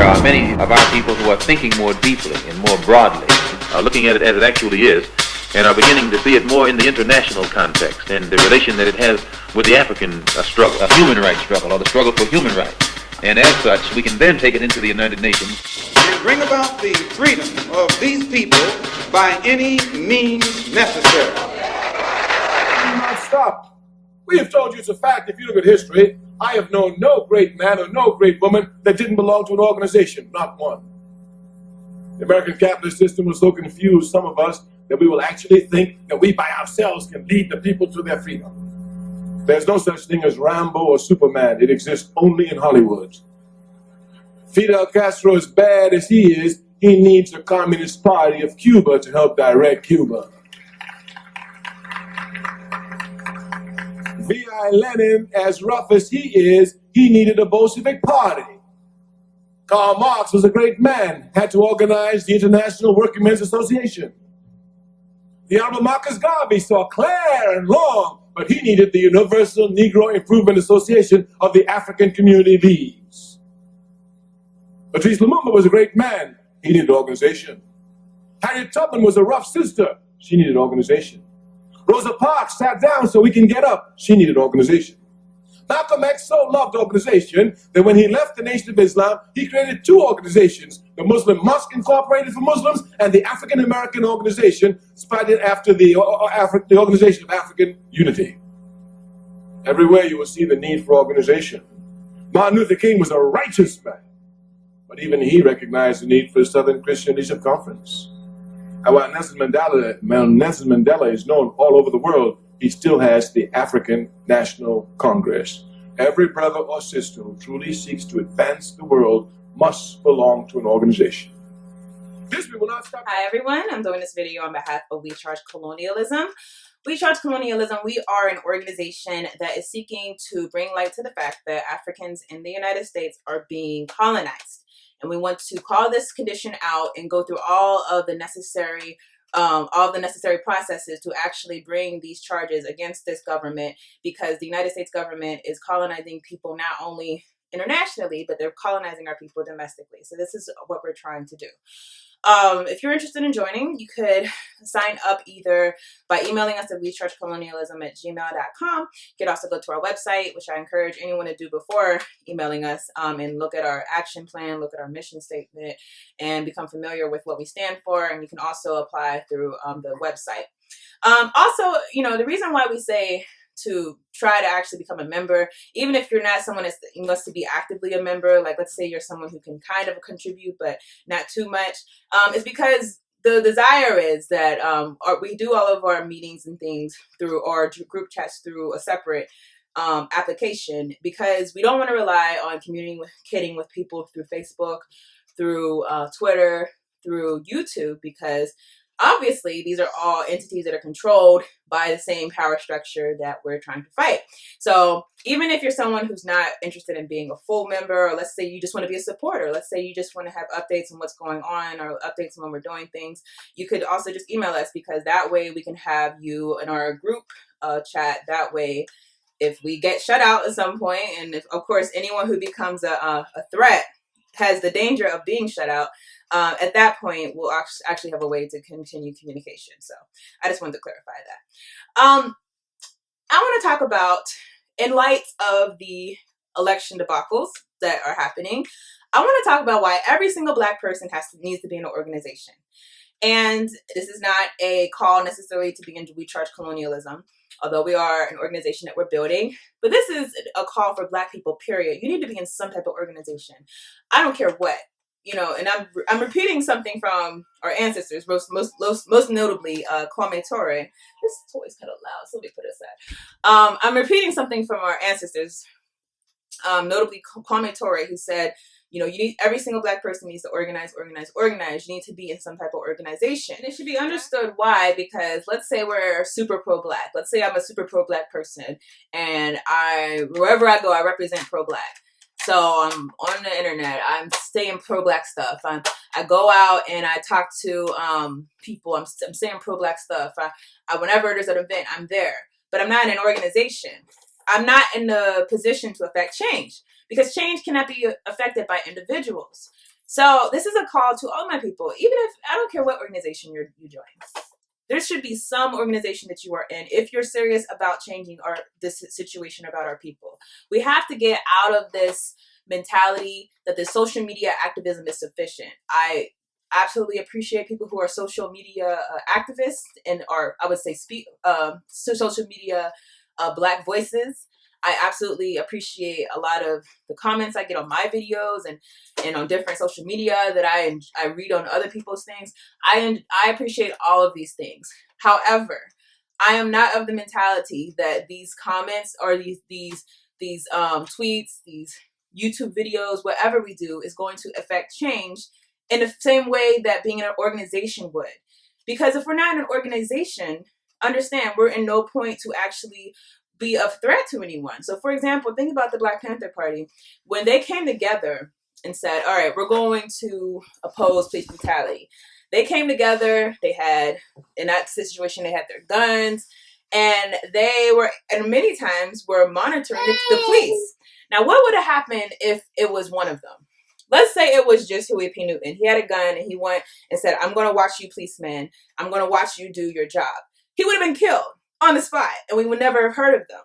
there are many of our people who are thinking more deeply and more broadly, looking at it as it actually is, and are beginning to see it more in the international context and the relation that it has with the African struggle, a human rights struggle, or the struggle for human rights. And as such, we can then take it into the United Nations. And bring about the freedom of these people by any means necessary. Do not stop. We have told you it's a fact. If you look at history, I have known no great man or no great woman that didn't belong to an organization, not one. The American capitalist system will so confuse some of us that we will actually think that we by ourselves can lead the people to their freedom. There's no such thing as Rambo or Superman. It exists only in Hollywood. Fidel Castro, as bad as he is, he needs the Communist Party of Cuba to help direct Cuba. V.I. Lenin, as rough as he is, he needed a Bolshevik Party. Karl Marx was a great man, had to organize the International Working Men's Association. The Honorable Marcus Garvey saw clear and long, but he needed the Universal Negro Improvement Association of the African Community Leagues. Patrice Lumumba was a great man. He needed organization. Harriet Tubman was a rough sister. She needed organization. Rosa Parks sat down so we can get up. She needed organization. Malcolm X so loved organization that when he left the Nation of Islam, he created two organizations, the Muslim Mosque Incorporated for Muslims and the African American Organization, spotted after the Organization of African Unity. Everywhere you will see the need for organization. Martin Luther King was a righteous man, but even he recognized the need for the Southern Christian Leadership Conference. And while Nelson Mandela is known all over the world, he still has the African National Congress. Every brother or sister who truly seeks to advance the world must belong to an organization. This we will not stop. Hi everyone, I'm doing this video on behalf of We Charge Colonialism. We Charge Colonialism, we are an organization that is seeking to bring light to the fact that Africans in the United States are being colonized. And we want to call this condition out and go through all of the necessary processes to actually bring these charges against this government, because the United States government is colonizing people not only internationally, but they're colonizing our people domestically. So this is what we're trying to do. If you're interested in joining, you could sign up either by emailing us at wechargecolonialism@gmail.com. You could also go to our website, which I encourage anyone to do before emailing us, and look at our action plan, look at our mission statement, and become familiar with what we stand for. And you can also apply through the website. Also, the reason why we say to try to actually become a member, even if you're not someone that wants to be actively a member, like let's say you're someone who can kind of contribute but not too much, is because the desire is that we do all of our meetings and things through our group chats through a separate application, because we don't want to rely on communicating with people through Facebook, through Twitter, through YouTube, because obviously these are all entities that are controlled by the same power structure that we're trying to fight. So even if you're someone who's not interested in being a full member, or let's say you just want to be a supporter, let's say you just want to have updates on what's going on or updates on when we're doing things, you could also just email us, because that way we can have you in our group chat. That way, if we get shut out at some point, and if, of course, anyone who becomes a threat has the danger of being shut out, at that point, we'll actually have a way to continue communication. So I just wanted to clarify that. I want to talk about, in light of the election debacles that are happening, I want to talk about why every single Black person needs to be in an organization. And this is not a call necessarily to be in We Charge Colonialism, although we are an organization that we're building. But this is a call for Black people, period. You need to be in some type of organization. I don't care what. And I'm repeating something from our ancestors, most notably Kwame Ture. This toy's kind of loud, so let me put it aside. I'm repeating something from our ancestors, notably Kwame Ture, who said, every single Black person needs to organize. You need to be in some type of organization. And it should be understood why, because let's say we're super pro-Black. Let's say I'm a super pro-Black person, and wherever I go, I represent pro-Black. So I'm on the internet, I'm saying pro-Black stuff. I go out and I talk to people, I'm saying pro-Black stuff. Whenever there's an event, I'm there. But I'm not in an organization. I'm not in the position to affect change, because change cannot be affected by individuals. So this is a call to all my people, even if I don't care what organization you join. There should be some organization that you are in if you're serious about changing this situation about our people. We have to get out of this mentality that the social media activism is sufficient. I absolutely appreciate people who are social media activists and are, I would say, social media Black voices. I absolutely appreciate a lot of the comments I get on my videos and on different social media that I read on other people's things. I appreciate all of these things. However, I am not of the mentality that these comments or these tweets, these YouTube videos, whatever we do is going to affect change in the same way that being in an organization would. Because if we're not in an organization, understand we're in no point to actually be a threat to anyone. So for example, think about the Black Panther Party. When they came together and said, all right, we're going to oppose police brutality. They came together, they had, in that situation, they had their guns, and they were, and many times were monitoring the police. Now, what would have happened if it was one of them? Let's say it was just Huey P. Newton. He had a gun and he went and said, I'm going to watch you policemen. I'm going to watch you do your job. He would have been killed on the spot, and we would never have heard of them.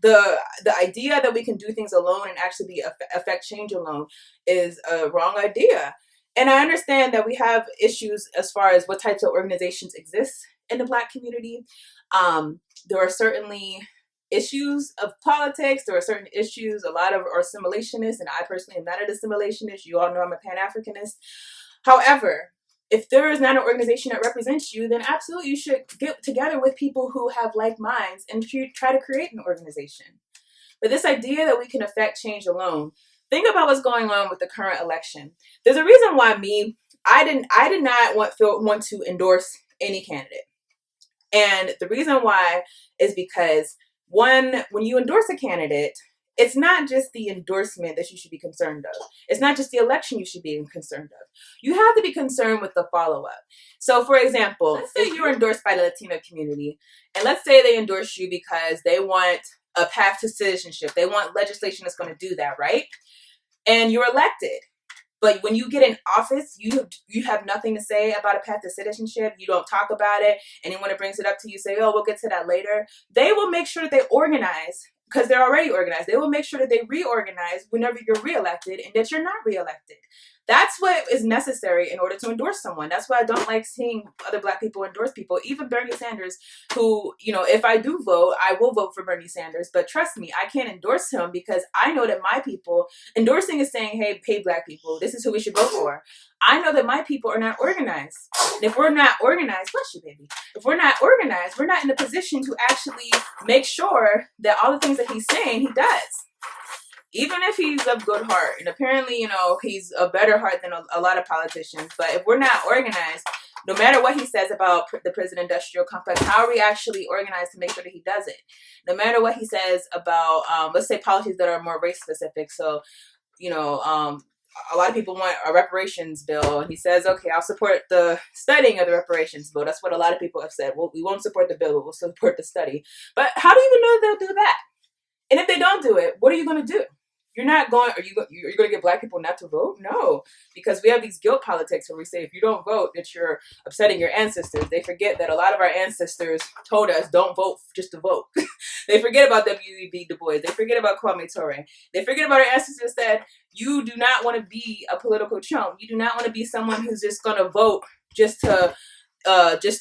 The idea that we can do things alone and actually affect change alone is a wrong idea. And I understand that we have issues as far as what types of organizations exist in the Black community. There are certainly issues of politics. There are certain issues. A lot of are assimilationists, and I personally am not an assimilationist. You all know I'm a Pan-Africanist. However, if there is not an organization that represents you, then absolutely you should get together with people who have like minds and try to create an organization. But this idea that we can affect change alone, think about what's going on with the current election. There's a reason why I did not want to endorse any candidate. And the reason why is because when you endorse a candidate, it's not just the endorsement that you should be concerned of. It's not just the election you should be concerned of. You have to be concerned with the follow-up. So for example, let's say you're endorsed by the Latino community, and let's say they endorse you because they want a path to citizenship. They want legislation that's going to do that, right? And you're elected. But when you get in office, you have nothing to say about a path to citizenship. You don't talk about it. Anyone that brings it up to you say, oh, we'll get to that later. They will make sure that they organize, because they're already organized. They will make sure that they reorganize whenever you're reelected and that you're not reelected. That's what is necessary in order to endorse someone. That's why I don't like seeing other Black people endorse people. Even Bernie Sanders, who, if I do vote, I will vote for Bernie Sanders. But trust me, I can't endorse him because I know that my people, endorsing is saying, hey, Black people, this is who we should vote for. I know that my people are not organized. And if we're not organized, bless you, baby. If we're not organized, we're not in a position to actually make sure that all the things that he's saying, he does. Even if he's of good heart, and apparently, he's a better heart than a lot of politicians. But if we're not organized, no matter what he says about the prison industrial complex, how are we actually organized to make sure that he does it? No matter what he says about, let's say, policies that are more race specific. So, a lot of people want a reparations bill, and he says, okay, I'll support the studying of the reparations bill. That's what a lot of people have said. Well, we won't support the bill, but we'll support the study. But how do you even know they'll do that? And if they don't do it, what are you going to do? You're not going, you're going to get Black people not to vote? No, because we have these guilt politics where we say if you don't vote, that you're upsetting your ancestors. They forget that a lot of our ancestors told us don't vote just to vote. They forget about W.E.B. Du Bois. They forget about Kwame Ture. They forget about our ancestors that you do not want to be a political chump. You do not want to be someone who's just going to vote just to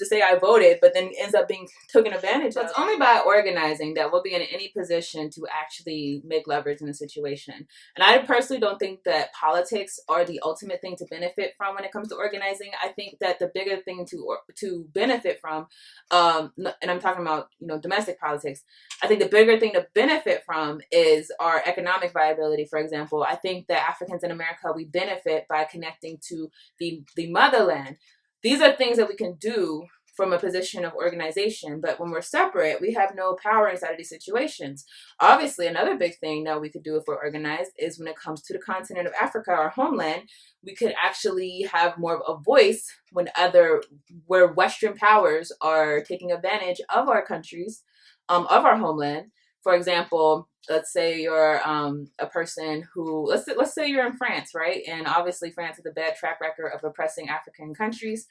say I voted, but then ends up being taken advantage of. It's only by organizing that we'll be in any position to actually make leverage in a situation. And I personally don't think that politics are the ultimate thing to benefit from when it comes to organizing. I think that the bigger thing to benefit from, and I'm talking about domestic politics, I think the bigger thing to benefit from is our economic viability. For example, I think that Africans in America, we benefit by connecting to the motherland. These are things that we can do from a position of organization, but when we're separate, we have no power inside of these situations. Obviously, another big thing that we could do if we're organized is when it comes to the continent of Africa, our homeland, we could actually have more of a voice where Western powers are taking advantage of our countries, of our homeland. For example, let's say you're a person who, let's say you're in France, right? And obviously France has a bad track record of oppressing African countries.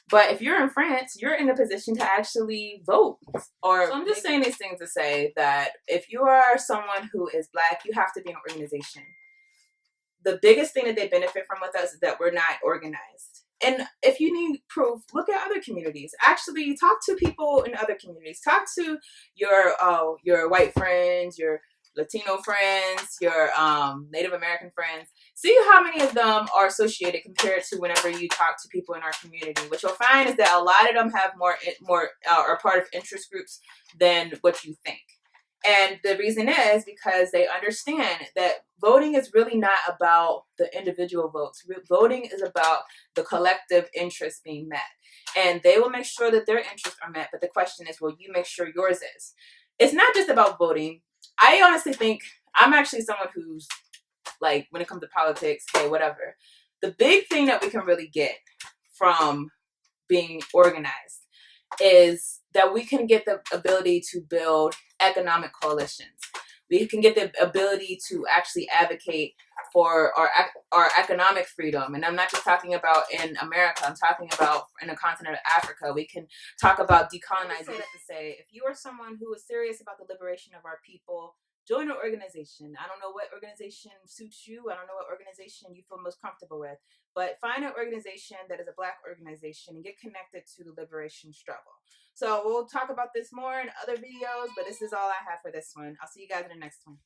But if you're in France, you're in a position to actually vote. Or so I'm just saying these things to say that if you are someone who is Black, you have to be in an organization. The biggest thing that they benefit from with us is that we're not organized. And if you need proof, look at other communities. Actually, talk to people in other communities. Talk to your white friends, your Latino friends, your Native American friends. See how many of them are associated compared to whenever you talk to people in our community. What you'll find is that a lot of them have more are part of interest groups than what you think. And the reason is because they understand that voting is really not about the individual votes. Voting is about the collective interests being met. And they will make sure that their interests are met. But the question is, will you make sure yours is? It's not just about voting. I honestly think I'm actually someone who's like, when it comes to politics, hey, whatever. The big thing that we can really get from being organized is that we can get the ability to build economic coalitions. We can get the ability to actually advocate for our economic freedom. And I'm not just talking about in America, I'm talking about in the continent of Africa. We can talk about decolonizing. To say, if you are someone who is serious about the liberation of our people, join an organization. I don't know what organization suits you. I don't know what organization you feel most comfortable with. But find an organization that is a Black organization and get connected to the liberation struggle. So we'll talk about this more in other videos, but this is all I have for this one. I'll see you guys in the next one.